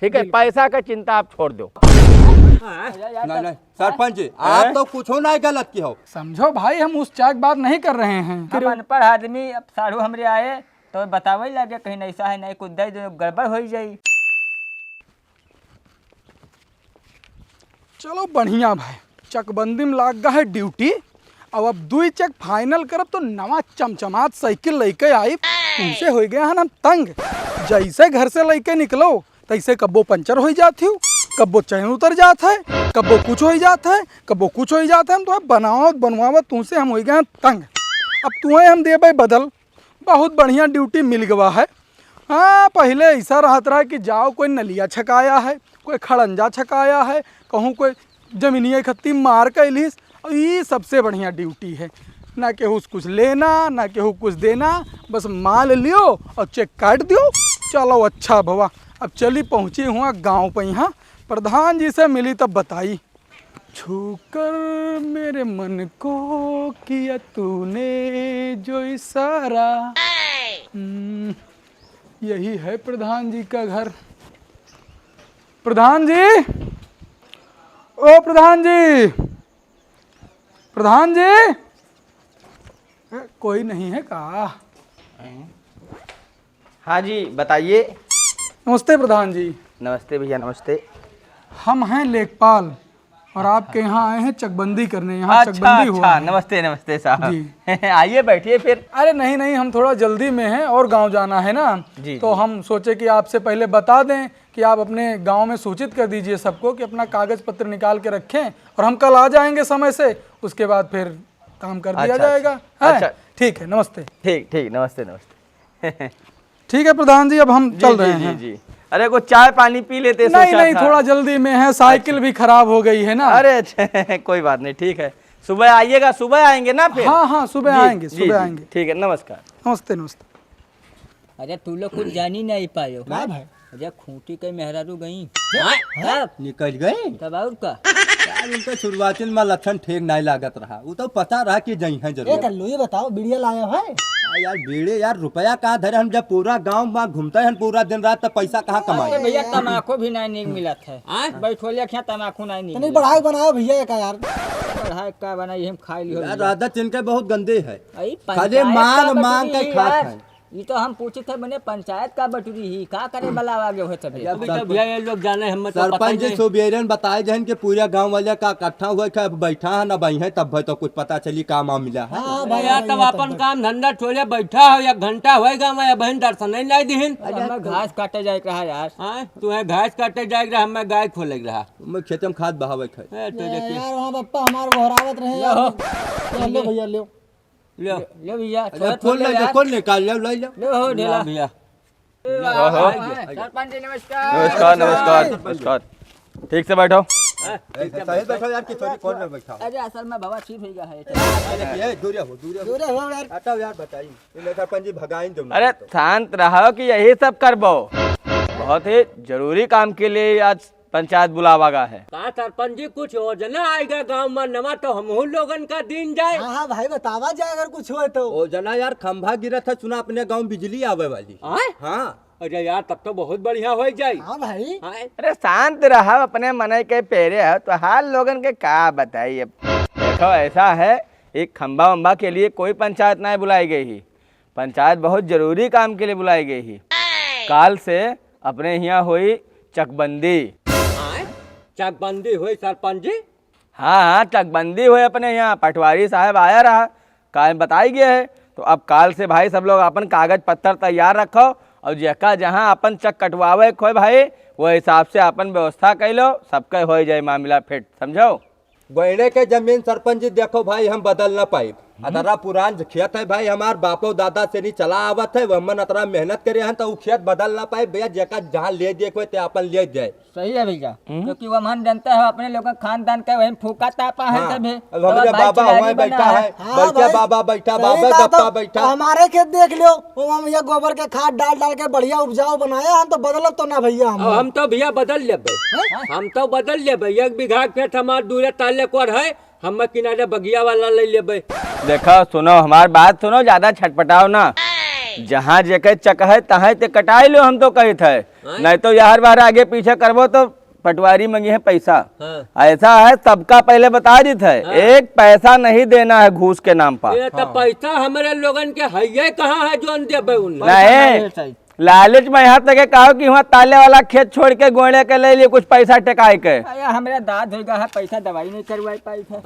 ठीक है, पैसा का चिंता आप छोड़ दो। नहीं सरपंच जी, आप तो कुछ हो नहीं गलत की हो। समझो भाई, हम उस चाक बात नहीं कर रहे हैं। हम अनपढ़ आदमी, अब साढ़ू हमरे आए तो बतावे लगे कहीं ऐसा है नहीं, कुछ गड़बड़ हो जाई। चलो बढ़िया भाई, चकबंदी में लाग गया है ड्यूटी। अब 2 चक फाइनल करब तो नवा चमचमात साइकिल लेके आई। तुमसे हो गया है ना तंग। जैसे घर से लेके निकलो तैसे कब्बो पंचर हो जाती हूँ, कब्बो चैन उतर जाता है, कब्बो कुछ हो जाता है, कब्बो कुछ हो जाता है। हम तो बनवावत तुमसे हम हो गए हैं तंग। अब तुम्हें हम दे भाई बदल। बहुत बढ़िया ड्यूटी मिल गया है। हाँ, पहले ऐसा रहता रहा कि जाओ कोई नलिया छकाया है, कोई खड़ंजा छकाया है, कहूँ कोई जमीनिया खत्ती मार के इलिस। ये सबसे बढ़िया ड्यूटी है। ना केहू कुछ लेना ना केहू कुछ देना, बस माल लियो और चेक काट दियो। चलो अच्छा भवा, अब चली पहुँची हुआ गाँव पे। यहाँ प्रधान जी से मिली तब बताई, छूकर मेरे मन को किया तूने जो इशारा। यही है प्रधान जी का घर। प्रधान जी, ओ प्रधान जी, प्रधान जी, कोई नहीं है का? हाँ जी बताइए। नमस्ते प्रधान जी। नमस्ते भैया, नमस्ते। हम हैं लेखपाल और आपके यहाँ आए हैं चकबंदी करने। यहाँ अच्छा चकबंदी हुआ अच्छा, है। नमस्ते नमस्ते साहब जी। आइए बैठिए फिर। अरे नहीं नहीं, हम थोड़ा जल्दी में हैं और गांव जाना है ना। जी, तो जी। हम सोचे कि आपसे पहले बता दें कि आप अपने गांव में सूचित कर दीजिए सबको कि अपना कागज पत्र निकाल के रखें और हम कल आ जाएंगे समय से। उसके बाद फिर काम कर दिया अच्छा, जाएगा। अच्छा। है? ठीक है, नमस्ते। ठीक ठीक, नमस्ते नमस्ते ठीक है प्रधान जी, अब हम चल रहे हैं। जी। अरे कुछ चाय पानी पी लेते। नहीं सोचा नहीं, था। थोड़ा जल्दी में है, साइकिल भी खराब हो गई है ना। अरे अच्छा कोई बात नहीं, ठीक है। सुबह आइएगा, सुबह आएंगे ना फिर। हाँ हाँ, सुबह आएंगे, सुबह आएंगे। ठीक है, नमस्कार। नमस्ते नमस्ते। अरे तू लोग कुछ जान ही नहीं पायो क्या भाई? अरे खूंटी कई मेहरारू गई निकल गए तब और का यार, उनका शुरुआती में लक्षण ठीक नहीं लागत रहा। वो तो पता रहा कि जही है जरूर। ये बताओ, बीड़िया लाया है? यार बेड़े, यार रुपया कहाँ धरे। हम जब पूरा गांव में घूमते हैं पूरा दिन रात, तो पैसा कहाँ कमाए। भैया तमाकू भी नहीं मिलत है। बैठोलिया क्या तमाकू नहीं नहीं बढ़ाओ बनाओ भैया का यार। बढ़ाई का बनाई हम खा लियो। यार आदत इनके बहुत गंदे है, अई खाली पंचायत मांग का मांग बटुरी के खात यार। है। ये तो हम पूछे थे बने पंचायत का बटुरी ही का करे बला आगे हो तबे। भैया ये लोग जाने हम तो पता सरपंच जी सुबेरन बताए जहन के पूरे गांव वाले का इकट्ठा हुआ है, बैठा है ना बही है, तब भाई तो कुछ पता चली का मामला है। नहीं यार, तब अपन काम धंधा छोड़े बैठा हो, 1 घंटा होएगा मैं बहन दर्शन नहीं दिहिन। मैं घास काटे जाए रहा यार। हाँ, तू है घास काटे जाए रहा, मैं गाय खोले रहा। मैं खेत में खाद बहावे खाए। यार वहाँ पप्पा हमारे घोरावत रहे यार। लो भैया लो। लो ले भैया कौन निकाल लो, ले लो। ले हो ढेला भैया। सरपंच जी नमस्कार। नमस्कार नमस्कार नमस्कार। ठीक से बैठो। सही बैठो यार, कि थोड़ी कौन में बैठा अरे असल में बाबा ठीक हो गया है। ये दूर हो, दूर हो यार। हटाओ यार, बताइए ये सरपंच जी भगाइन जो। अरे शांत रहो कि यही सब करबो। बहुत ही जरूरी काम के लिए आज पंचायत बुलावा गया है। का सरपंच जी कुछ योजना आएगा गांव में नवा, तो हम लोगन का दिन जाए। हाँ भाई बतावा जाए अगर कुछ हो तो। ओ जना यार, खंभा गिरा था, सुना अपने गांव बिजली आवे वाली। हाँ अरे यार, तब तो बहुत बढ़िया हो जाए। हाँ भाई। अरे शांत रहो, अपने मन के पेरे है तो हाल लोगन के का बताइए। देखो ऐसा है, एक खंभा वंबा के लिए कोई पंचायत नहीं बुलाई गई ही। पंचायत बहुत जरूरी काम के लिए बुलाई गई ही। काल से अपने यहाँ हुई चकबंदी। चकबंदी हुई सरपंच जी? हाँ, चकबंदी हुई अपने यहाँ। पटवारी साहब आया रहा, काल बताई गया है। तो अब काल से भाई सब लोग अपन कागज पत्तर तैयार रखो और जका जहाँ अपन चक कटवावे खोए भाई, वो हिसाब से अपन व्यवस्था कर लो, सबका हो जाए मामला फिट। समझो। गहने के जमीन सरपंच जी देखो भाई, हम बदल ना पाए। अतरा पुरान खेत है भाई, हमार बापो दादा से नहीं चला आवत है। वमन अतरा मेहनत करे हैं तो वो खेत बदल ना पाए भैया। जका जहाँ ले दे कोई ते अपन ले जाए। सही है भैया, क्योंकि वो मन जानता है अपने लोगों खानदान का वही फूका तापा है तभी। अब हमारे बाबा हमारे बैठा है, बल्कि बाबा बैठा, बाबा गप्पा बैठा। हमारे खेत देख लियो, वो भैया गोबर के खाद डाल डाल के बढ़िया उपजाऊ बनाया। हम तो बदलत तो ना भैया। हम तो भैया बदल लेबे। हम तो बदल लेबे। 1 बीघा खेत हमार दूरे ताले कोर है, हम किनारे बगिया वाला ले लेबे। देखो सुनो, हमारी बात सुनो, ज्यादा छटपटाओ ना। जहाँ जेके चक है तहाँ ते कटाई लो, हम तो कही थे। नहीं तो यार बार आगे पीछे करबो तो पटवारी मंगी है पैसा। ऐसा है, सबका पहले बता दी थे, एक पैसा नहीं देना है घूस के नाम पर। ये तो पैसा हमारे लोगन के है कहाँ है जो देवे उन नहीं, लालच में यहाँ तक कहो कि वहाँ ताले वाला खेत छोड़ के गोड़े के ले लिए कुछ पैसा टेकाई के। हमारा दाद होगा है, पैसा दवाई नहीं करवाई पाई था।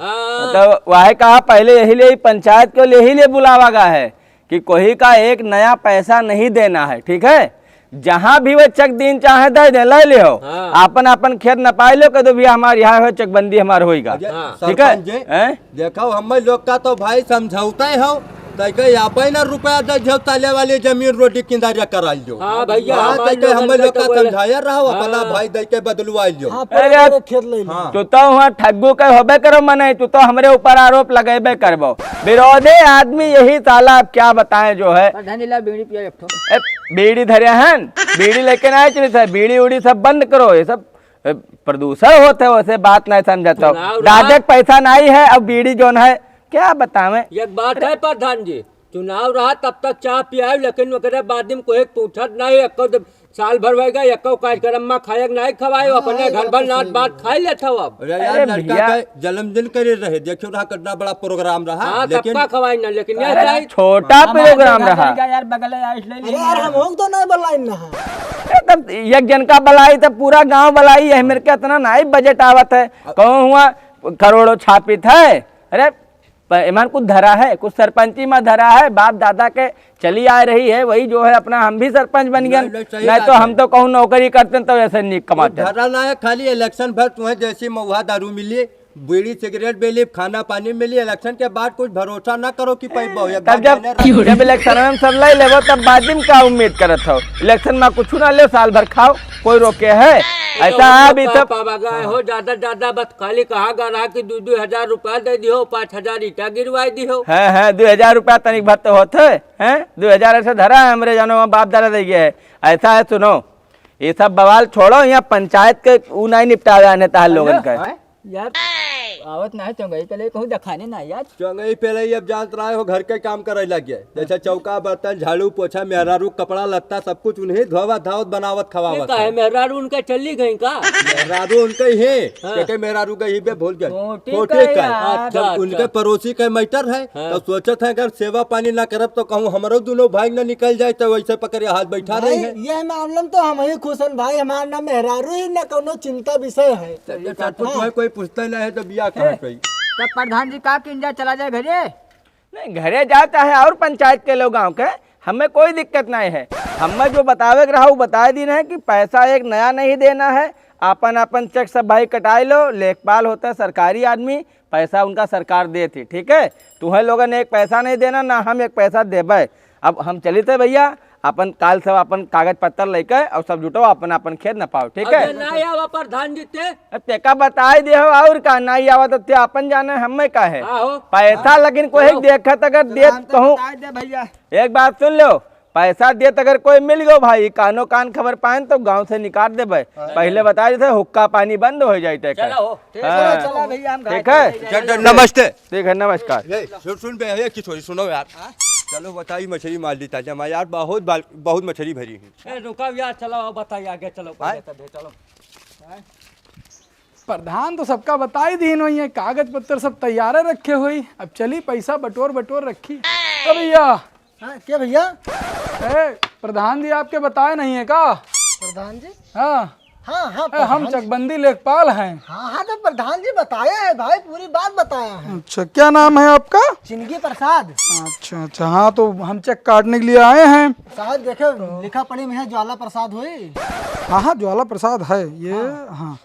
तो वह कहा पहले यही लिए पंचायत को यही लिए बुलावा गया है कि कोई का एक नया पैसा नहीं देना है, ठीक है। जहाँ भी वो चक दिन चाहे दे दे, ले लियो, अपन अपन खेत न पाई लो, कदो भी हमारे यहाँ हो चकबंदी हमार होएगा, ठीक है। देखो हम लोग का तो भाई समझौता ही हो, तो ना रुपया दे ताले वाली जमीन रोटी किंदारिया करा लो। हाँ भैया, हम लोग का समझाया रहो, अपना भाई दे के बदलवा लो। अरे खेत ले लो। तू तो वहाँ ठग्गू के होबे करो मने, तू तो हमरे ऊपर आरोप लगेबे करबो। विरोधी आदमी यही साला, अब क्या बताएं जो है। बीड़ी पिया एक ठो। बीड़ी धरे हैं, बीड़ी लेके ना चली थे, बीड़ी उड़ी सब बंद करो, ये सब प्रदूषण होते है, वैसे बात नहीं समझाता हूँ। दादे पैसा नहीं है, अब बीड़ी जोन है क्या बतावे। एक बात है प्रधान जी, चुनाव रहा तब तक चाह पिया, लेकिन वगैरह बाद में कोई पूछत नहीं, एक साल भर होगा एक कार्यक्रम में खाए नहीं खवाए, अपने घर भर नाच बात खाई लेता अब। यार लड़का का जन्मदिन करे रहे, देखो रहा कितना बड़ा प्रोग्राम रहा, लेकिन खवाई ना, लेकिन ये छोटा प्रोग्राम रहा यार बगल यार हम होंगे तो नहीं बल्लाई ना। तब एक जन का बलाई तो पूरा गांव बलाई है, मेरे के इतना नहीं बजट आवत है, कहूँ हुआ करोड़ों छापित है। अरे ईमान कुछ धरा है, कुछ सरपंची में धरा है, बाप दादा के चली आ रही है, वही जो है अपना हम भी सरपंच बन गए, नहीं तो हम तो कहूँ नौकरी करते तो ऐसे नहीं कमाते। धरा ना है, खाली इलेक्शन भर तुम्हें जैसी महुआ दारू मिली, बीड़ी सिगरेट मिली, खाना पानी मिली, इलेक्शन के बाद कुछ भरोसा ना करो कि तब जब इलेक्शन में सब ले लेवो तब बाद में क्या उम्मीद करत हो। इलेक्शन में कुछ ना ले, साल भर खाओ, कोई रोके है ऐसा है। अभी सब हो ज्यादा बस खाली कहा गा रहा कि 2-2 रुपया दे दियो, 5,000 ईटा गिरवाई दियो। है 2,000 रुपया तनिक भत्त होते हैं, 2,000 ऐसे धरा है हमरे जानो बाप दादा दे गया है। ऐसा है, सुनो ये सब बवाल छोड़ो, यहाँ पंचायत के ऊ नहीं निपटा जाने ताल लोगन का यार। आवत नहीं चंगई पहले कहूँ दिखाने ना यार। चंगई पहले ही अब जानत रहा हो, घर के काम करे लग गए, जैसे चौका बर्तन झाड़ू पोछा मेहरारू कपड़ा लत्ता सब कुछ उन्हें धोवत धावत बनावत खवावत है। मेहरारू उनका चली गई का? मेहरारू उनके ही है, के मेहरारू गई बे भूल गए छोटे का, जब उनके पड़ोसी का मैटर है तो सोचत है अगर सेवा पानी ना करब तो कहूँ हमारो दोनों भाई न निकल जाए, तो वैसे पकड़े हाथ बैठा रहे हैं। ये मामला तो हम ही खुश हैं भाई, हमारा ना मेहरारू ही ना कोनो चिंता विषय है। कोई पूछता नहीं है तो बिया कहाँ पे। तब प्रधान जी का किंजा चला जाए घरे? नहीं, घरे जाता है और पंचायत के लोग गाँव के, हमें कोई दिक्कत नहीं है। हमें जो बतावे रहा वो बता दी है कि पैसा एक नया नहीं देना है, अपन चेक सब भाई कटाई लो, लेखपाल होता है सरकारी आदमी, पैसा उनका सरकार देती, ठीक है। तुम्हें लोगों ने एक पैसा नहीं देना, ना हम एक पैसा देवे। अब हम चली थे भैया, अपन काल सब अपन कागज पत्तर लेके और सब जुटो, अपन अपन खेत न पाओ, ठीक है। नहीं आवा प्रधान जी तेका बताई दे हो, और का नहीं आवा तो ते अपन जाने हमें का है पैसा, लेकिन कोई देखत अगर दे कहूँ भैया एक बात सुन लो, पैसा देत अगर कोई मिल गयो भाई, कानो कान खबर पाए तो गांव से निकाल देवे। पहले बता देते हुक्का पानी बंद हो जाए, ठीक है। नमस्ते, ठीक है, नमस्कार। सुन बे सुनो यार, चलो बताइए मछली मार दी ताजा यार, बहुत मछली भरी है। रुका यार, चलो बताइए आगे, चलो चलो। प्रधान तो सबका बता ही दी हुई है, कागज पत्तर सब तैयार रखे हुई, अब चली पैसा बटोर रखी। भैया क्या भैया? प्रधान जी आपके बताए नहीं है का? प्रधान जी? हाँ हाँ हम चकबंदी लेखपाल हैं। हाँ तो प्रधान जी बताया है भाई, पूरी बात बताया है। अच्छा, क्या नाम है आपका? चिंगी प्रसाद। अच्छा, हाँ तो हम चेक काटने के लिए आए हैं। साहब देखो लिखा पढ़ी में है ज्वाला प्रसाद हुई। हाँ ज्वाला प्रसाद है ये। हाँ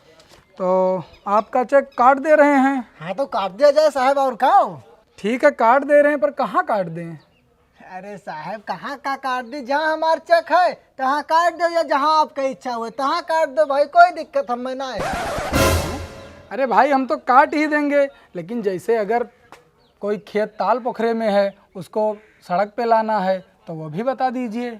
तो आपका चेक काट दे रहे हैं। हाँ तो काट दिया जाए साहब, और क्या। ठीक है काट दे रहे हैं, पर कहाँ काट दें? अरे साहब कहाँ का काट दी, जहाँ हमार चेक है तहाँ काट दो, या जहाँ आपका इच्छा हुए तहाँ काट दो भाई, कोई दिक्कत हमें ना है। अरे भाई हम तो काट ही देंगे, लेकिन जैसे अगर कोई खेत ताल पोखरे में है, उसको सड़क पे लाना है तो वो भी बता दीजिए।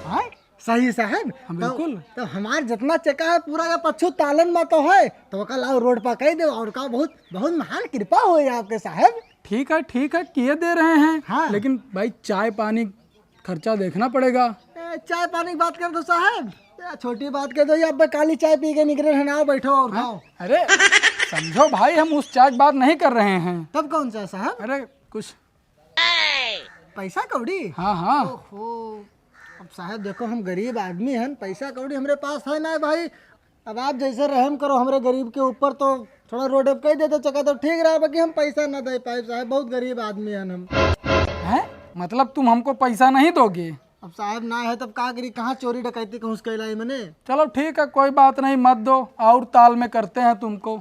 हाँ सही साहब, बिल्कुल। तो हमार जितना चेका है पूरा का पच्छू तालन में तो है, तो कल आओ रोड पर कह दो, और का बहुत बहुत महान कृपा हो आपके साहब। ठीक है किए दे रहे हैं। हाँ। लेकिन भाई चाय पानी खर्चा देखना पड़ेगा। चाय पानी की बात कर दो साहब, छोटी बात कह दो, ये अब काली चाय पी के निकले हैं ना, बैठो और खाओ। अरे समझो भाई, हम उस चाय की बात नहीं कर रहे हैं। तब कौन सा साहब? अरे कुछ पैसा कौड़ी? हाँ हाँ। ओहो, अब साहब देखो हम गरीब आदमी हैं, पैसा कौड़ी हमारे पास है ना भाई। अब आप जैसे रहम करो हमारे गरीब के ऊपर, तो थोड़ा रोड कह देते चका तो ठीक रहा, बाकी हम पैसा ना दे पाए साहब, बहुत गरीब आदमी हैं हम। हैं? मतलब तुम हमको पैसा नहीं दोगे? अब साहब ना है तब का करी, कहाँ चोरी डकैती कहूँ उसके लाई मैंने। चलो ठीक है, कोई बात नहीं, मत दो, और ताल में करते हैं तुमको।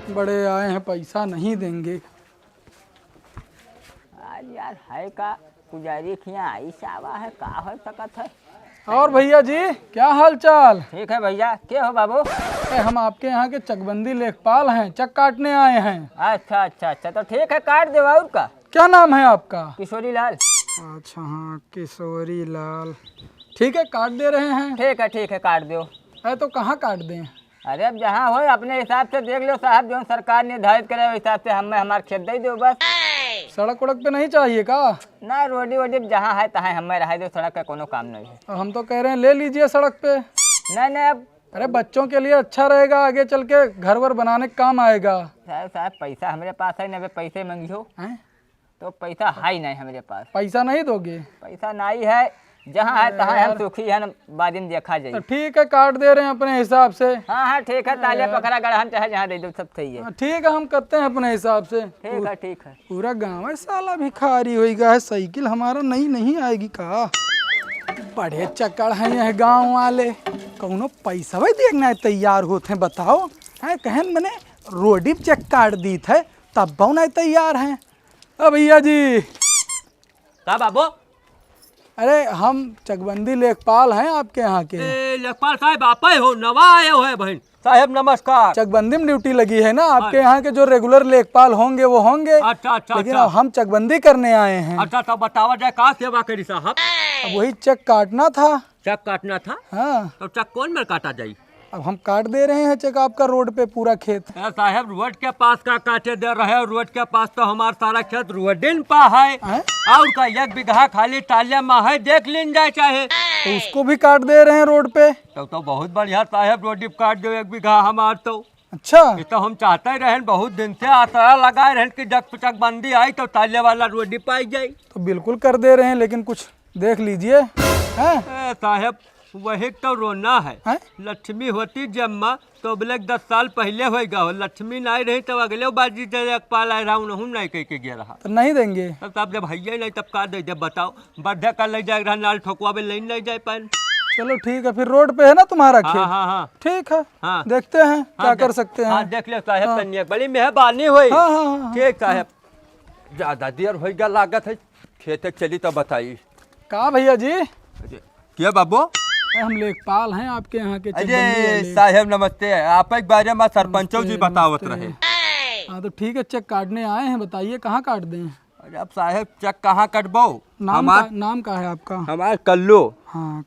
बड़े आए हैं, पैसा नहीं देंगे। आज यार है का पुजारी खिया आई सावा है का हो सकत है। और भैया जी क्या हाल चाल? ठीक है भैया, के हो बाबू? हम आपके यहाँ के चकबंदी लेखपाल हैं, चक काटने आए हैं। अच्छा अच्छा अच्छा, तो ठीक है काट दो। और का क्या नाम है आपका? किशोरी लाल। अच्छा हाँ, किशोरी लाल। ठीक है, काट दे रहे हैं। ठीक है काट दो। है तो कहाँ काट दें? अरे अब जहाँ हो अपने हिसाब से देख लो साहब, जो सरकार निर्धारित करे उस हिसाब से हमें हमारा खेत दे दो बस। सड़क उड़क पे नहीं चाहिए का? ना रोडी वोडी जहाँ है तहाँ हमें रह दो, सड़क का कोनो काम नहीं है। और हम तो कह रहे हैं ले लीजिए सड़क पे। नहीं अब अरे बच्चों के लिए अच्छा रहेगा, आगे चल के घर वर बनाने का काम आएगा। साहब पैसा हमारे पास है ना, पैसे मंगियो हैं? तो पैसा है ही नहीं हमारे पास। पैसा नहीं दोगे? पैसा नहीं है, जहाँ है तहाँ हम सुखी है, बाद में देखा तो जाए। ठीक है, काट दे रहे हैं अपने हिसाब से। हाँ ठीक है, तालिया पकड़ा गढ़ा चाहे जहाँ दे दो, सब सही है। ठीक है, हम करते हैं अपने हिसाब से। ठीक है। पूरा गांव है साला भिखारी होएगा है, साइकिल हमारा नहीं आएगी का? बड़े चक्कर हैं यह गांव वाले, कौनो पैसा भी देखना है तैयार होते हैं, बताओ है कहन मैंने रोडी चेक काट दी थे तब बहु नहीं तैयार हैं। भैया जी का बाबू? अरे हम चकबंदी लेखपाल हैं आपके यहाँ के। लेखपाल साहब आप ही हो? नवा आए हो है बहन साहब, नमस्कार। चकबंदी में ड्यूटी लगी है ना, आपके यहाँ के जो रेगुलर लेखपाल होंगे वो होंगे। अच्छा लेकिन अब हम चकबंदी करने आए हैं। अच्छा तो बतावा जाए का सेवा करी साहब? अब वही चेक काटना था। चक काटना था? हाँ, तो चक कौन में काटा जाये? अब हम काट दे रहे हैं चेक आपका रोड पे पूरा खेत। साहब रोड के पास का काटे दे रहे हो? रोड के पास तो हमारा सारा खेत रोडिन पा है। और का 1 बीघा खाली टालिया में है, देख लीन जाए चाहे तो उसको भी काट दे रहे हैं रोड पे। तो बहुत बढ़िया साहब, रोडी काट दो 1 बीघा हमार तो। अच्छा, ये तो हम चाहते ही रहें, बहुत दिन से आसरा लगाए रहें कि जब चक बंदी आई तो टालिया वाला रोडी पाई जाए। तो बिल्कुल कर दे रहे हैं, लेकिन कुछ देख लीजिए। हैं? साहब वही तो रोना है। हैं? लक्ष्मी होती जम्मा तो बोले 10 साल पहले होएगा, लक्ष्मी नहीं रही तो अगले बाजी पाल आए रहा हूँ नहीं कह के गया रहा। तो नहीं देंगे? तब जब भैया नहीं तब का दे, जब बताओ बर्थडे कर ले जाए रहा, नाल ठोकुआ में ले नहीं जाए पान। चलो ठीक है, फिर रोड पे है ना तुम्हारा खेत? हाँ। ठीक है, हाँ। देखते हैं क्या कर सकते हैं। हाँ देख ले साहब, तनिया बड़ी मेहरबानी हुई। हाँ। ठीक साहब, ज्यादा देर हो गया लागत है, खेत चली तो बताइए। कहा भैया जी? क्या बाबू? हम लेखपाल हैं आपके यहाँ के चकबंदी अरे वाले। साहब नमस्ते, आप एक बारे में सरपंचों जी बतावत रहे। हाँ तो ठीक है, चेक काटने आए हैं, बताइए कहाँ काट दें? अरे अब साहब चेक कहाँ कटबो? नाम का है आपका? हमारे कल्लू। हाँ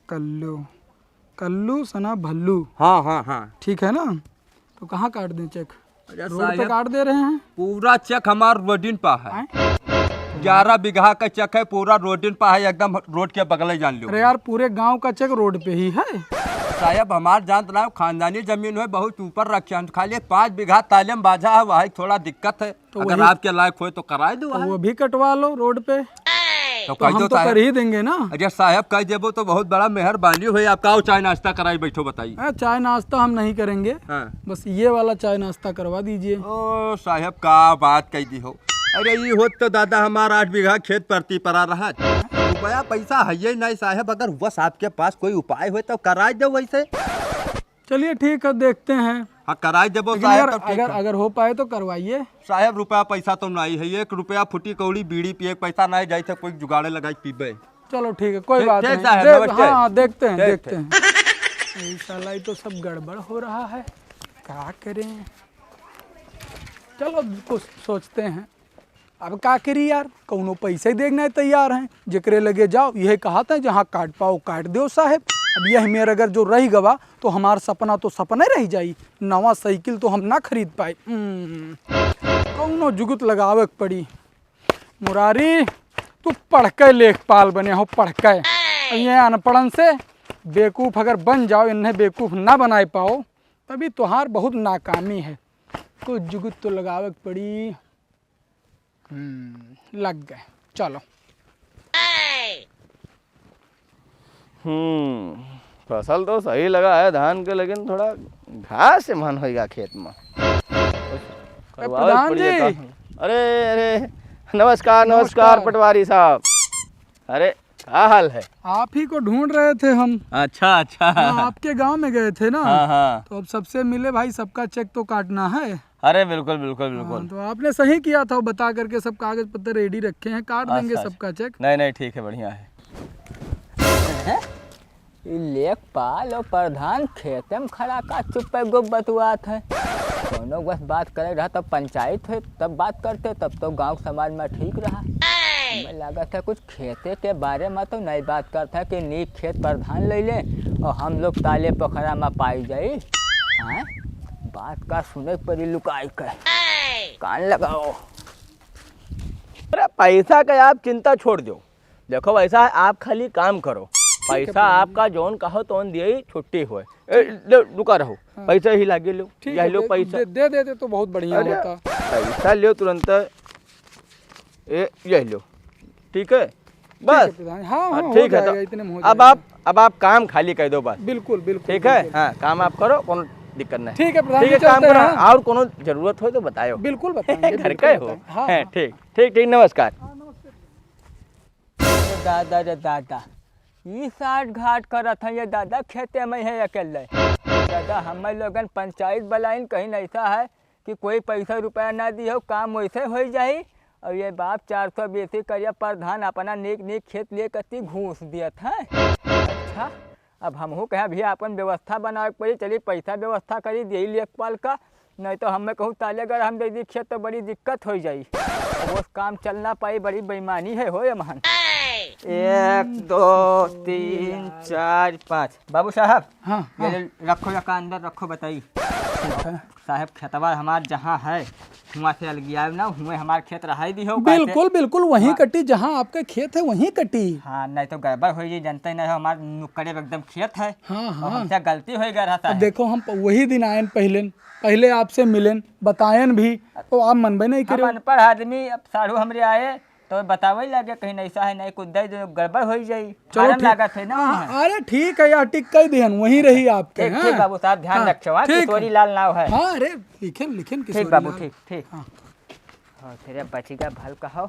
कल्लू सना भल्लू। हाँ। ठीक है ना, तो कहाँ काट दें चेक? अरे रोड पे साहब काट दे रहे हैं। पूरा चेक हमारा रोडिन पा है। 11 बीघा का चेक है, पूरा रोडिन पा है, एकदम रोड के बगल ही जान लो। अरे यार पूरे गांव का चेक रोड पे ही है। साहब हमार जानते ना खानदानी जमीन है, बहुत ऊपर रखे हैं, खाली 5 बीघा तालीम बाजा है, वही थोड़ा दिक्कत है। तो अगर आपके लायक हो तो कराए दो। तो वो भी कटवा लो रोड पे, तो तो हम तो कर ही देंगे ना। अरे साहब कह देबो तो बहुत बड़ा मेहरबानी हुई आपका। आओ चाय नाश्ता कराई बैठो, बताइए। चाय नाश्ता हम नहीं करेंगे, हाँ। बस ये वाला चाय नाश्ता करवा दीजिए। ओ साहब का बात कह दी हो। अरे ये हो तो दादा हमारा 8 बीघा खेत प्रति पड़ा रहा, रुपया पैसा है ही नहीं साहब। अगर बस आपके पास कोई उपाय हो तो कराए दो वैसे। चलिए ठीक है, देखते हैं। हाँ कराए देबो लेकिन साहब। अगर हो पाए तो करवाइए। साहब रुपया पैसा तो नहीं है, 1 रुपया फुटी कौड़ी बीड़ी पिए पैसा नहीं जाए तो कोई जुगाड़े लगाई पीबे। चलो ठीक है, कोई बात ठीक नहीं। साहब, नमस्ते। हाँ देखते हैं। ठीक। यही साला ही तो सब गड़बड़ हो रहा है, क्या करें। चलो कुछ सोचते हैं। अब का करी यार, कौनो पैसे देखना तैयार हैं, जिक्रे लगे जाओ। यही कहा था जहाँ काट पाओ काट दो साहब। अब यह मेरा अगर जो रही गवा तो हमारा सपना तो सपना रह जाई, नवा साइकिल तो हम ना खरीद पाए। कौनो जुगत लगावे पड़ी। मुरारी तू पढ़ के लेखपाल बने हो, पढ़ के। ये अनपढ़न से बेवकूफ़ अगर बन जाओ, इन्हें बेवकूफ़ ना बनाए पाओ, तभी तुहार बहुत नाकामी है। कुछ जुगुत तो लगावे पड़ी। लग गए, चलो। फसल तो सही लगा है धान के, लेकिन थोड़ा घास से मन होगा खेत में। प्रधान जी। अरे अरे, नमस्कार नमस्कार पटवारी साहब। अरे क्या हाल है? आप ही को ढूंढ रहे थे हम। अच्छा अच्छा। हाँ, आपके गांव में गए थे ना। हाँ हाँ। तो अब सबसे मिले भाई, सबका चेक तो काटना है। अरे बिल्कुल बिल्कुल बिल्कुल। हाँ, तो आपने सही किया था, बता करके सब कागज पत्तर रेडी रखे हैं, काट देंगे अच्छा, सबका चेक। नहीं नहीं ठीक है, बढ़िया है। लेखपाल और प्रधान खेते में खड़ा का चुप पे गो बतुआत है। दोनों बस बात करे रहा तब पंचायत है, तब बात करते, तब तो गांव समाज में ठीक रहा। हमें लगा था कुछ खेते के बारे में तो नहीं बात करता कि नीक खेत प्रधान ले ले और हम लोग ताले पोखरा में पाई जाई। हाँ, बात का सुने पड़ी लुकाई कर, कान लगाओ। अरे पैसा का आप चिंता छोड़ दो। देखो वैसा है, आप खाली काम करो, पैसा आपका जोन कहो तो दिए छुट्टी हुए। रुका रहो, पैसा ही लागे लो, ठीक यही है, लो पैसा। दे देते तो बहुत बढ़िया अरे, होता। पैसा लो तुरंत, यही लो, ठीक है बस। प्रधान, हाँ हाँ, हो ठीक है। जाएगा, इतने में हो तो अब आप काम खाली कर दो बस। बिल्कुल बिल्कुल। ठीक है, हाँ काम आप करो, कोनो दिक्कत नहीं। ठीक है प्रधान ठीक है, जी, काम चलते करो। हैं। और कोनो जरूरत हो तो बताओ। बिल्कुल बताएंगे। घर बिल्कुल का हो। बताएंगे। हाँ, हैं, हाँ। ठीक ठीक ठीक, नमस्कार। दादा रे दादा, ई साठ घाट करत है ये दादा, खेते में है अकेले। दादा हमें लोगन पंचायत बुलाइन, कहीं ऐसा है कि कोई पैसा रुपया ना दियो, काम वैसे हो जाई। और ये बाप 400 बेसी करिया प्रधान अपना नेक नेक खेत ले कती घूस दियत है। अच्छा, अब हमहू कहें भी अपन व्यवस्था बनावे पड़ी, चलिए पैसा व्यवस्था करी दे लेखपाल का, नहीं तो हमें कहूँ तालेगर हम दे दी खेत तो बड़ी दिक्कत हो जाई। वो काम चलना पाई, बड़ी बेईमानी है हो ये महान। 1 2 3 4 5 बाबू साहब, हाँ, हाँ। ये रखो या का अंदर रखो, बताइए साहब। खेतवा हमार जहाँ है हुआ से अलगिया ना, हुए हमार खेत रहा दी हो। बिल्कुल बिल्कुल, वहीं कटी जहाँ आपका खेत है, वहीं कटी। हाँ, नहीं तो गड़बड़ हो जी, जनता नहीं हो, हमार नुक्कड़े में एकदम खेत है। हाँ और हाँ। हमसे गलती हो गया रहता अब है। देखो हम वही दिन आयन, पहले आपसे मिलन, बतायन भी, तो आप मनबे नहीं हम करे। अनपढ़ आदमी, अब सारू हमरे आए तो बतावे लगे कहीं ऐसा है नहीं कुछ जो गड़बड़ हो जाई। फार्म लागत है ना। हाँ, अरे ठीक है यार, टिक कर दिहन, वहीं रही आपके। ठीक हाँ। ठीक बाबू साहब, ध्यान हाँ, रखो। ठीक है। किशोरी लाल नाव है। हाँ, अरे लिखन ठीक किशोरी बाबू, लाल। ठीक ठीक। हाँ। और तेरे बची का भल कहो,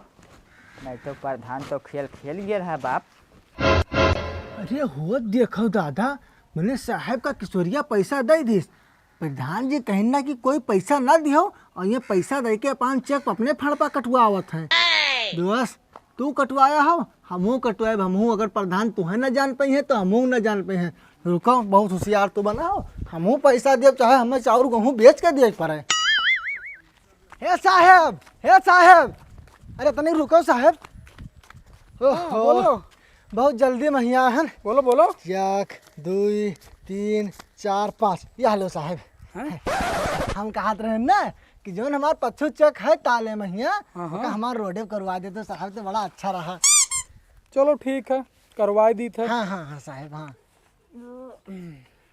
नहीं तो प्रधान तो खेल गया है बाप। अरे हो देखो दादा, मैंने साहब का किशोरिया पैसा दे दी, प्रधान जी कहीं ना कि कोई पैसा ना दियो, और ये पैसा दे के अपन चेक अपने फड़पा कटवावत है। दोस्त तू कटवाया हो, हमहू कटवाए, हमहू अगर प्रधान तुम्हें न जान पाई है तो हमहू न जान पाई है। रुको, बहुत होशियार तो बनाओ, हमहू पैसा दे, चाहे हमें चाउर गेहूँ बेच के दिए पड़े। हे साहब, हे साहब, अरे तनिक रुको साहब। ओहो, बोलो। बहुत जल्दी में यहाँ है। बोलो बोलो। 1 2 3 4 5, यह लो साहब। हैं? हम कहते रहे ना कि जो हमार पच्छू चेक है ताले महिया, हाँ, हाँ। हमार रोडे करवा देते साहब, तो बड़ा अच्छा रहा। चलो ठीक है, करवा दी था। हाँ हाँ हाँ साहब, हाँ।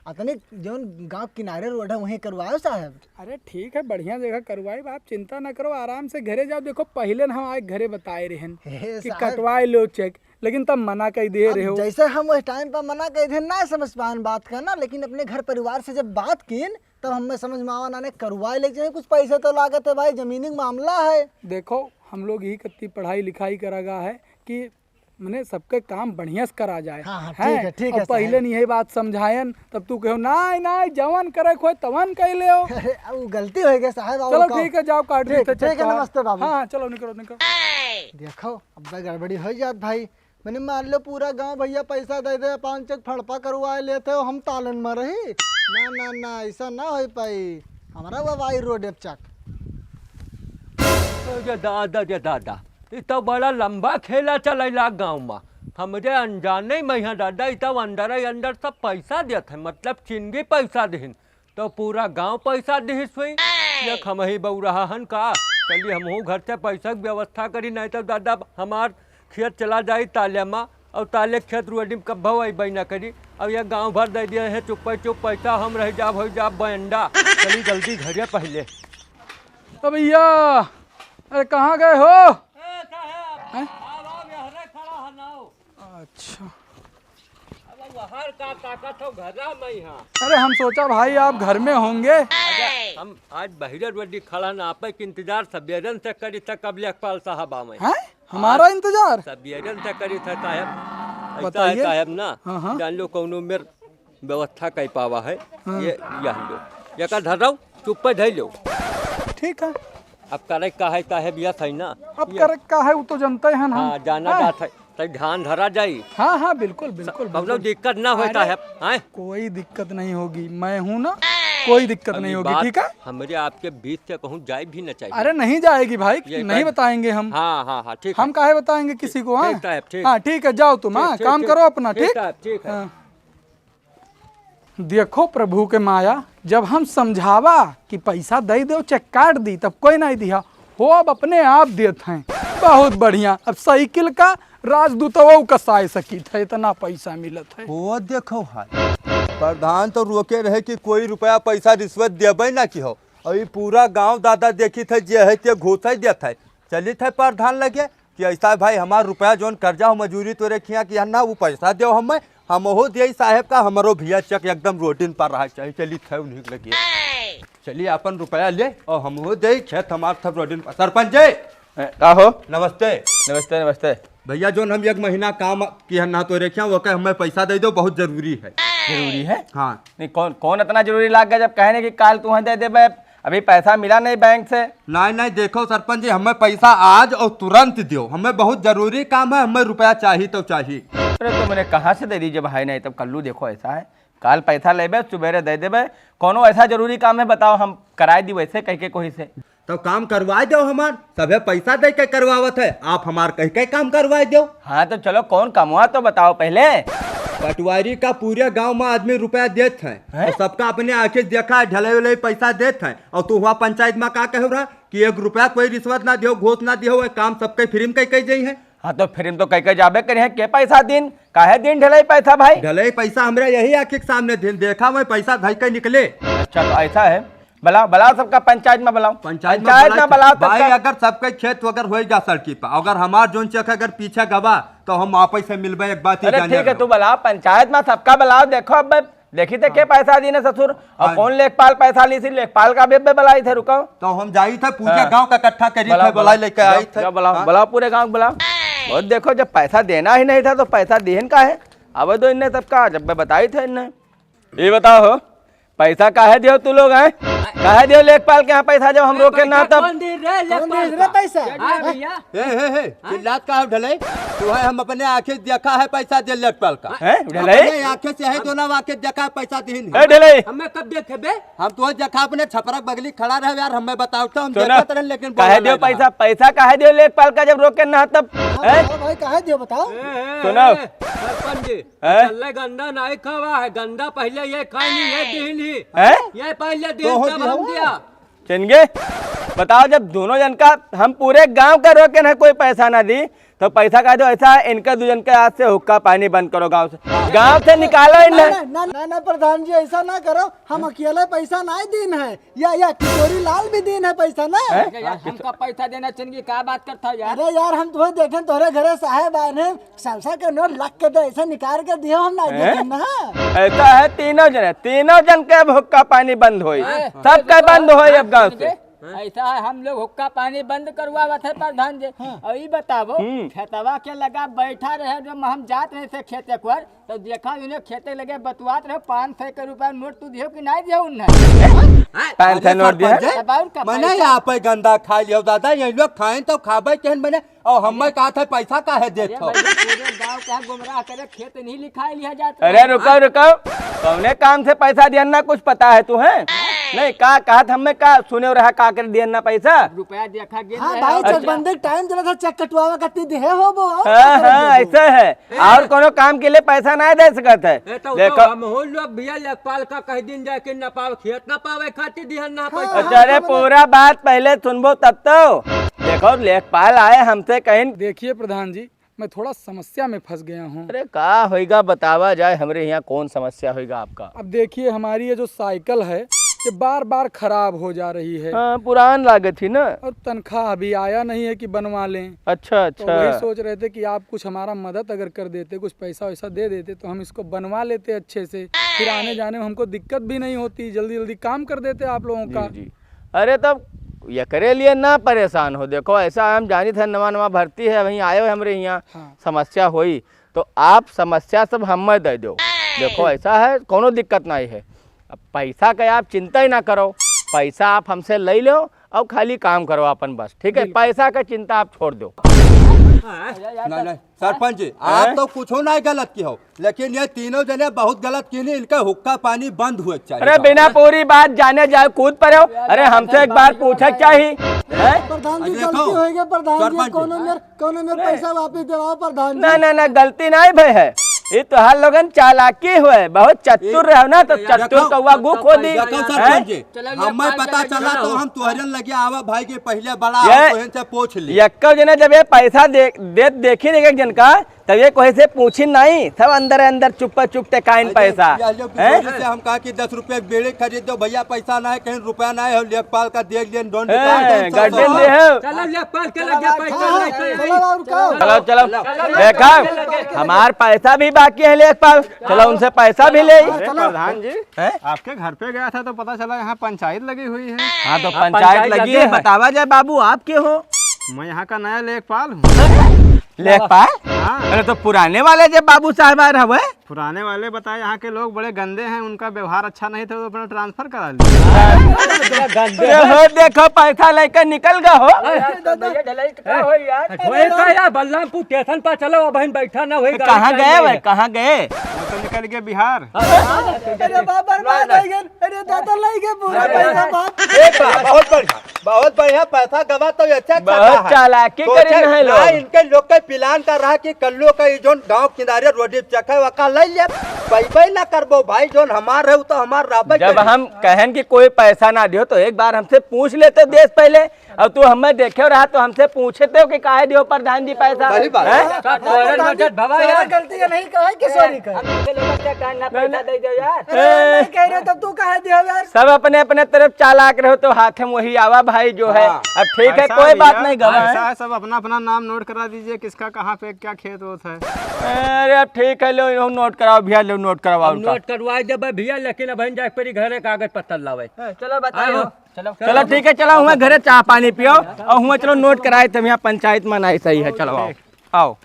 अतने जो गांव किनारे रोड है वहीं करवाओ साहब। अरे ठीक है, बढ़िया जगह करवाई, आप चिंता ना करो, आराम से घरे जाओ। देखो पहले हम आए घरे बताए रहन हे कि साहब। कटवाए लो चेक, लेकिन तब मना कर दिए अब रहे हो। जैसे हम उस टाइम पर मना करे थे, ना समझ पान बात का ना, लेकिन अपने घर परिवार से जब बात की तब हमें समझ में आवा, ना करवाए लेके जाए, कुछ पैसे तो लागत है भाई, जमीनी का मामला है। देखो हम लोग ही कत्ती पढ़ाई लिखाई करागा है कि मैंने सबके काम बढ़िया से करा जाए। हाँ, हाँ, हैं? ठीक है और पहले नहीं यही बात समझायन, तब तू कहो नहीं नहीं जवान करे खोए तवन कह ले हो। अरे अब वो गलती हो गई साहब। अब चलो कहो। ठीक है, जाओ काट ठीक- देते ठीक है, नमस्ते बाबू। हाँ चलो निकलो निकलो। देखो अब गड़बड़ी हो जात भाई, मैंने मान लो पूरा गांव भैया पैसा दे दे, 5 चेक फड़पा करवाए लेते हो, हम तालन में रही। ना ना ना, ऐसा ना हो पाई, हमारा बाबाई रोड चक। ये दादा, ये तो बड़ा लंबा खेला चलेला गाँव में। हमरे अनजाने में यहाँ दादा इ तब अंदर ही अंदर सब पैसा देत है, मतलब चिंगी पैसा दिहिन, तो पूरा गांव पैसा दिहिस हुई। ये हम ही बऊ रहा हन का, चलिए हमहू घर से पैसा की व्यवस्था करी, नहीं तो दादा हमार खेत चला जाई ताले में और ताले खेत रुआडी में कब अबे न करी। अब ये गांव भर दे दिए है चुप पैसा हम रह जाब हो जाब बंडा। चली जल्दी घरे पहले। तो भैया अरे कहाँ गए हो? हैं? अच्छा अरे हम सोचा भाई आप घर में होंगे। हम आज बहिरे रोडी खड़ा ना आपे के इंतजार सबेरन से करी था कब लेखपाल साहब आवे। हैं? हमारा इंतजार? सबेरन से करी था साहब। बताइए। साहब ना हाँ। जान लो कौनो मेर व्यवस्था कई पावा है। ये लो ये का धर चुप पे धर लो। ठीक है अब करे का है साहब यह सही ना। अब कर का है वो तो जनता है ना। हाँ जाना जात है तो ध्यान धरा जाई। हाँ हाँ बिल्कुल बिल्कुल मतलब दिक्कत ना होता है। हैं? कोई दिक्कत नहीं होगी, मैं हूँ ना, कोई दिक्कत नहीं होगी। ठीक है हमारे आपके बीच से कहूँ जाए भी न चाहिए। अरे नहीं जाएगी भाई, ये नहीं कर- बताएंगे हम। हाँ ठीक हम काहे बताएंगे किसी को? हाँ ठीक है, ठीक। हाँ ठीक है जाओ तुम। हाँ ठीक, काम ठीक, करो अपना। ठीक ठीक है। हाँ। देखो प्रभु के माया, जब हम समझावा कि पैसा दे दो चेक काट दी तब कोई नहीं दिया हो, अब अपने आप देते हैं। बहुत बढ़िया। अब साइकिल का राजदूतवा कसाए सकी था, इतना पैसा मिलत है। वो देखो भाई प्रधान तो रोके रहे कि कोई रुपया पैसा रिश्वत देवे ना की हो। अभी पूरा गांव दादा देखी थे जे है ते घूस देत है। चली थे प्रधान लगे कि ऐसा भाई हमार रुपया जोन कर्जा हो मजूरी तो रखिया कि ना वो पैसा दो हमें हम हो दिए साहेब का हमारो भैया चक एकदम रोटीन पर रहा चाहिए। चली थे उन्हीं लगी चलिए अपन रुपया ले और हम हो दे खेत हमार सब रोटीन पर। सरपंच जी का हो? नमस्ते। नमस्ते नमस्ते। भैया जोन हम एक महीना काम किया ना तो रखिया वो कहे हमें पैसा दे दो बहुत जरूरी है। जरूरी है? हाँ नहीं कौन इतना जरूरी लाग गया जब कहने कि काल तुम्हें दे दे। अभी पैसा मिला नहीं बैंक से। नहीं देखो सरपंच जी हमें पैसा आज और तुरंत दो, हमें बहुत जरूरी काम है, हमें रुपया चाहिए तो चाहिए। अरे तो मैंने कहाँ से दे दीजिए भाई? नहीं तब कल्लू देखो ऐसा है, काल पैसा लेबे सुबेरे दे देबे। कोनो ऐसा जरूरी काम है बताओ, हम कराए दी वैसे कह के कोई से। तो काम करवाए दो हमार, सभे पैसा दे के करवावत है, आप हमार कह के काम करवाए दो। हाँ तो चलो कौन काम हुआ तो बताओ पहले। पटवारी का पूरे गांव में आदमी रुपया देते हैं और सबका अपने आंखें देखा है, ढले उले पैसा देते हैं। और तू हुआ पंचायत में का कह रहा कि 1 रुपया कोई रिश्वत ना दियो, घूस ना दियो, काम सबके फ्री में कह जाई है। हाँ तो फिर तो कह के जाबे करे के पैसा दिन काहे दिन ढलाई पैसा भाई? ढले पैसा हमारे यही आंखें के सामने दिन देखा मैं पैसा धई के निकले। अच्छा तो ऐसा है, बुलाओ सबका पंचायत में बुलाओ। पंचायत में बुलाओ भाई। सबका। अगर सबके खेत वगैरह हो जा सड़की पर, अगर हमार जोन चेक अगर पीछे गवा तो हम आपस से मिलबे। एक बात ही अरे जाने ठीक है रहो। तू बुलाओ पंचायत में सबका बुलाओ। देखो अब देखी थे के पैसा दी ने ससुर और कौन लेखपाल पैसा ली थी, लेखपाल का भी बुलाई थे। रुको तो हम जाई थे पूरे हाँ। गांव का इकट्ठा करी थे, बुलाई लेके आई थे। बुलाओ पूरे गांव बुलाओ। और देखो जब पैसा देना ही नहीं था तो पैसा देन का है? अब दो इनने सबका जब मैं बताई थे इनने। ये बताओ हो पैसा काहे दियो तू लोग हैं? काहे दियो लेखपाल के यहाँ पैसा जब हम रोके ना तब? कौन दे रहा पैसा? हे चिल्लात का ढले तू है, हम अपने आंखें देखा है पैसा दे लेखपाल का। हैं ढलाई? अपने आंखें से है तो ना आंखें देखा है पैसा दीन। ए ढलाई हमें कब देखे बे? हम तो देखा अपने छपरा बगली खड़ा रहे यार, हमें बताओ तो हम सुना देखते रहे लेकिन काहे दियो पैसा? पैसा काहे दियो लेखपाल का जब रोके ना तब? हैं? हाँ भाई कहा दियो बताओ। सुनो। सरपंच जी हैं? चले गंदा नहीं खावा है, गंदा पहले ये खाई नहीं है दिन ही हैं? ये पहले दिन हो तब दिया हम हुआ। दिया। चंगे बताओ जब दोनों जन का हम पूरे गांव का रोके ना कोई पैसा ना दी तो पैसा का जो ऐसा है इनका दो जन के हाथ से हुक्का पानी बंद करो, गांव से निकालो इन्हें। ना प्रधान जी ऐसा ना करो, हम अकेले पैसा नहीं दिन है या किशोरी लाल भी दिन है पैसा ना। यार हमका पैसा देना चंगी क्या बात करता है यार? अरे यार हम तुम्हें देखे तोरे घरे साहेब आए ने सालसा के नोट लग के दे ऐसा निकाल के दियो हम नहीं देखे ना। ऐसा है तीनों जन के अब हुक्का पानी बंद होई, सबका बंद होई अब गांव से। ऐसा है हम लोग हुक्का पानी बंद करवावत है प्रधान जी। और ये बताओ खेतवा के लगा बैठा रहे जब हम जात रहे थे खेत एक बार तो देखा उन्हें खेते लगे बतुआत रहे 500 के रुपया नोट तू दियो कि नहीं दियो उन्हें? 500 नोट दिया तब और का मैंने पैसा- यहाँ पे गंदा खा लियो दादा, ये लोग खाए तो खाबे केहन बने। और हमें कहा था पैसा काहे ये देते हो? भैया पूरे गांव के यहाँ गुमराह करे खेत नहीं लिखा लिया जाता। अरे रुको कौने काम से पैसा दिया ना कुछ पता है तुम्हें? नहीं कहा था हमें का सुने रहा का कर दिया ना पैसा। रुपया देखा गिन हाँ रहे भाई हो। चकबंदी टाइम चला था चेक कटवावा कत्ती दे हो वो। हाँ ऐसा है, और कोनो काम के लिए पैसा नहीं दे सकता है। ए तो देखो हम हो लोग भैया लेखपाल का कह दिन जाके न पावे खेत न पावे खातिर दिहन ना पैसा। अच्छा अरे पूरा बात पहले सुनबो तब तो। देखो लेखपाल आए हमसे कहीं देखिए प्रधान जी, मैं थोड़ा समस्या में फंस गया हूँ। अरे का होएगा बतावा जाए, हमरे यहाँ कौन समस्या होएगा आपका। अब देखिए हमारी ये जो साइकिल है ये बार बार खराब हो जा रही है हाँ पुरान लागत थी ना। और तनख्वाह अभी आया नहीं है कि बनवा लें। अच्छा तो वही अच्छा। सोच रहे थे कि आप कुछ हमारा मदद अगर कर देते, कुछ पैसा वैसा दे देते तो हम इसको बनवा लेते अच्छे से, फिर आने जाने में हमको दिक्कत भी नहीं होती, जल्दी जल्दी काम कर देते आप लोगों का। जी जी। अरे तब ये करे लिए ना परेशान हो, देखो ऐसा हम जानी थे नवा नवा भर्ती है, वहीं आए हो हमरे यहाँ। हाँ। समस्या हुई तो आप समस्या सब हमें दे दो। देखो ऐसा है, कोनो दिक्कत नहीं है। अब पैसा का आप चिंता ही ना करो, पैसा आप हमसे ले लो और खाली काम करो अपन बस, ठीक है। पैसा का चिंता आप छोड़ दो। नहीं सरपंच जी, आप तो कुछ नहीं गलत की हो, लेकिन ये तीनों जने बहुत गलत की नहीं, इनका हुक्का पानी बंद हुआ चाहिए। अरे बिना पूरी बात जाने जाए कूद पड़े हो। अरे हमसे एक बार पूछा चाहिए हैं? प्रधान जी देखो, गलती हो गई, प्रधान जी सरपंच जी। कोनो मेरे पैसा वापिस दिलाओ प्रधान जी। ना ना ना गलती नहीं भाई है, ये तो हर लोगन चालाकी हुए, बहुत चतुर रहो ना, तो चतुर कौवा गु खो दी। देखो सरपंच जी, हमें पता चला तो हम तुहरन लगे आवा भाई के पहले बड़ा ये- तुहन से पूछ ली। यक्का जने जब ये पैसा देखी नहीं एक जन का, तब ये कोई से पूछी नहीं, सब अंदर अंदर चुप चुप टेकाइन पैसा हैं? से हम कहा कि 10 रुपए बेड़े खरीद दो भैया, पैसा ना है, कहीं रुपया ना है, लेखपाल का देख लिया डोंट गार्डन दे हो। चलो लेखपाल के लगे पैसा हाँ, नहीं चलो और कहो। चलो चलो देखा हमार पैसा भी बाकी है लेखपाल, चलो उनसे पैसा भी ले। प्रधान जी हैं? आपके घर पे गया था तो पता चला यहाँ पंचायत लगी हुई है। हाँ तो पंचायत लगी है, बतावा जाए बाबू आप के हो? मैं यहाँ का नया लेखपाल हूँ। लेखपाल? हाँ अरे तो पुराने वाले जब बाबू साहब आ रहे पुराने वाले बताए यहाँ के लोग बड़े गंदे हैं, उनका व्यवहार अच्छा नहीं था तो अपना ट्रांसफर करा लिया। हो, देखो पैसा लेकर निकल गए हो। होए का यार बलरामपुर स्टेशन पर चलो, अब हम बैठा ना होएगा। कहाँ गए भाई, कहाँ गए? वो तो निकल गए बिहार। अरे बाप बर्बाद हो गए, अरे दादा लाई गए पूरा पैसा बाप। बहुत बढ़िया पैसा गवा तो अच्छा बहुत चालाकी करे है लोग। इनके लोग के प्लान कर रहा कि कल्लो का जो गांव किनारे रोडी चखे वका ले ले, पैसा ना करबो भाई, जोन हमार है तो हमार राबे। जब हम कहन कि कोई पैसा ना दियो तो एक बार हमसे पूछ लेते देश पहले, अब तू हमें देखे रहा तो हमसे पूछते हो कि काहे दियो प्रधान जी पैसा। सही बात हैं? सारा गलती का नहीं कहा कि सॉरी कर। नहीं कह रहे तो तू कहा दिया यार। सब अपने अपने तरफ चालाक रहो तो हाथ में वही आवा भाई जो है। अब ठीक है ऐसा कोई बात भैया, नहीं गवा ऐसा है। है, सब अपना अपना नाम नोट करा दीजिए, किसका कहाँ पे क्या खेत वोत है। अरे अब ठीक है, लो लो नोट कराओ भैया, लो नोट करवाओ उनका। नोट करवाए देबे भैया, लेकिन अब हम जाके घरे कागज पत्तर लावे। चलो बताओ। चलो चलो ठीक है, चलो हुआ घरे चाय पानी पियो और हुआ चलो नोट कराए तब यहाँ पंचायत में नहीं सही है। चलो आओ आओ।